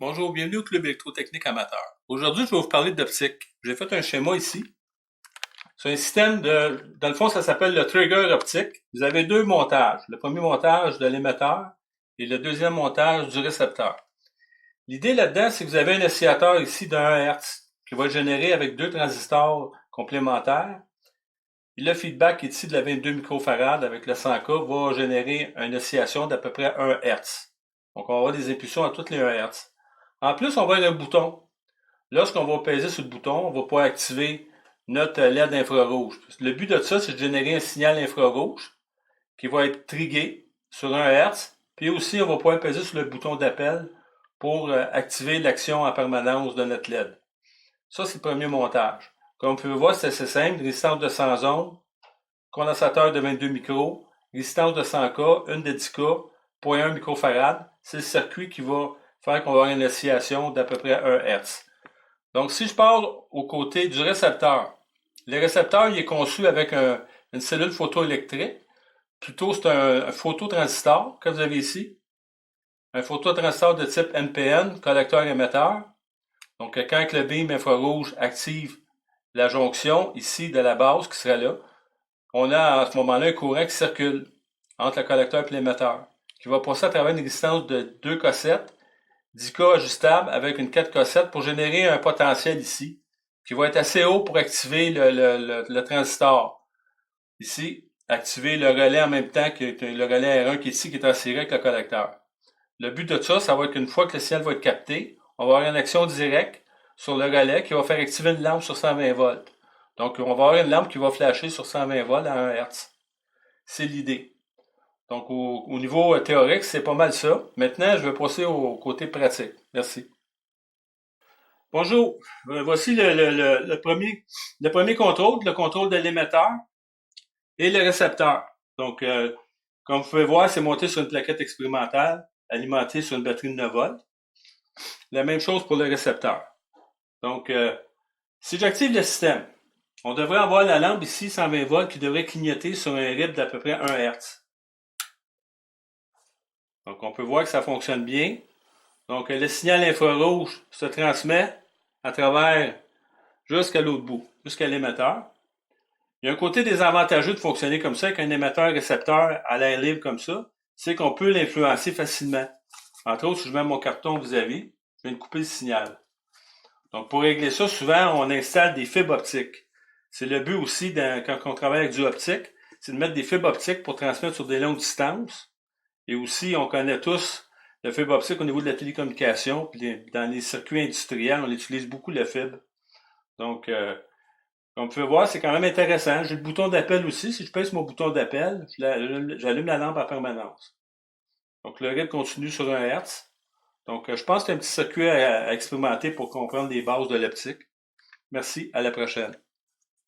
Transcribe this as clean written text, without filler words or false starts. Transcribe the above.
Bonjour, bienvenue au Club électrotechnique amateur. Aujourd'hui, je vais vous parler d'optique. J'ai fait un schéma ici. C'est un système dans le fond, ça s'appelle le trigger optique. Vous avez deux montages. Le premier montage de l'émetteur et le deuxième montage du récepteur. L'idée là-dedans, c'est que vous avez un oscillateur ici de 1 Hz qui va générer avec deux transistors complémentaires. Et le feedback ici de la 22 microfarad avec le 100K va générer une oscillation d'à peu près 1 Hz. Donc, on va avoir des impulsions à toutes les 1 Hz. En plus, on va avoir un bouton. Lorsqu'on va peser sur le bouton, on va pouvoir activer notre LED infrarouge. Le but de ça, c'est de générer un signal infrarouge qui va être trigué sur 1 Hz. Puis aussi, on va pouvoir peser sur le bouton d'appel pour activer l'action en permanence de notre LED. Ça, c'est le premier montage. Comme vous pouvez voir, c'est assez simple. Résistance de 100 ohms, condensateur de 22 micros, résistance de 100K, une de 10K, 0,1 microfarad. C'est le circuit qui va faire qu'on va avoir une oscillation d'à peu près 1 Hz. Donc, si je parle au côté du récepteur, le récepteur il est conçu avec une cellule photoélectrique. Plutôt, c'est un phototransistor que vous avez ici. Un phototransistor de type NPN, collecteur-émetteur. Donc, quand le beam infrarouge active la jonction ici de la base qui serait là, on a à ce moment-là un courant qui circule entre le collecteur et l'émetteur, qui va passer à travers une résistance de 2 cossettes, 10K ajustable avec une 4 cossettes pour générer un potentiel ici, qui va être assez haut pour activer le transistor. Ici, activer le relais en même temps que le relais R1 qui est ici, qui est en série avec le collecteur. Le but de ça, ça va être qu'une fois que le signal va être capté, on va avoir une action directe sur le relais qui va faire activer une lampe sur 120 volts. Donc, on va avoir une lampe qui va flasher sur 120 volts à 1 Hz. C'est l'idée. Donc, au niveau théorique, c'est pas mal ça. Maintenant, je vais passer au côté pratique. Merci. Bonjour. Voici le premier contrôle, le contrôle de l'émetteur et le récepteur. Donc, comme vous pouvez voir, c'est monté sur une plaquette expérimentale alimentée sur une batterie de 9 volts. La même chose pour le récepteur. Donc, si j'active le système, on devrait avoir la lampe ici, 120 volts, qui devrait clignoter sur un rythme d'à peu près 1 Hz. Donc, on peut voir que ça fonctionne bien. Donc, le signal infrarouge se transmet à travers jusqu'à l'autre bout, jusqu'à l'émetteur. Il y a un côté désavantageux de fonctionner comme ça, avec un émetteur-récepteur à l'air libre comme ça, c'est qu'on peut l'influencer facilement. Entre autres, si je mets mon carton vis-à-vis, je viens de couper le signal. Donc, pour régler ça, souvent, on installe des fibres optiques. C'est le but aussi, quand on travaille avec du optique, c'est de mettre des fibres optiques pour transmettre sur des longues distances. Et aussi, on connaît tous le fibre optique au niveau de la télécommunication. Puis dans les circuits industriels, on utilise beaucoup la fibre. Donc, comme vous pouvez voir, c'est quand même intéressant. J'ai le bouton d'appel aussi. Si je pèse mon bouton d'appel, j'allume la lampe en permanence. Donc, le rythme continue sur 1 Hz. Donc, je pense que c'est un petit circuit à expérimenter pour comprendre les bases de l'optique. Merci, à la prochaine.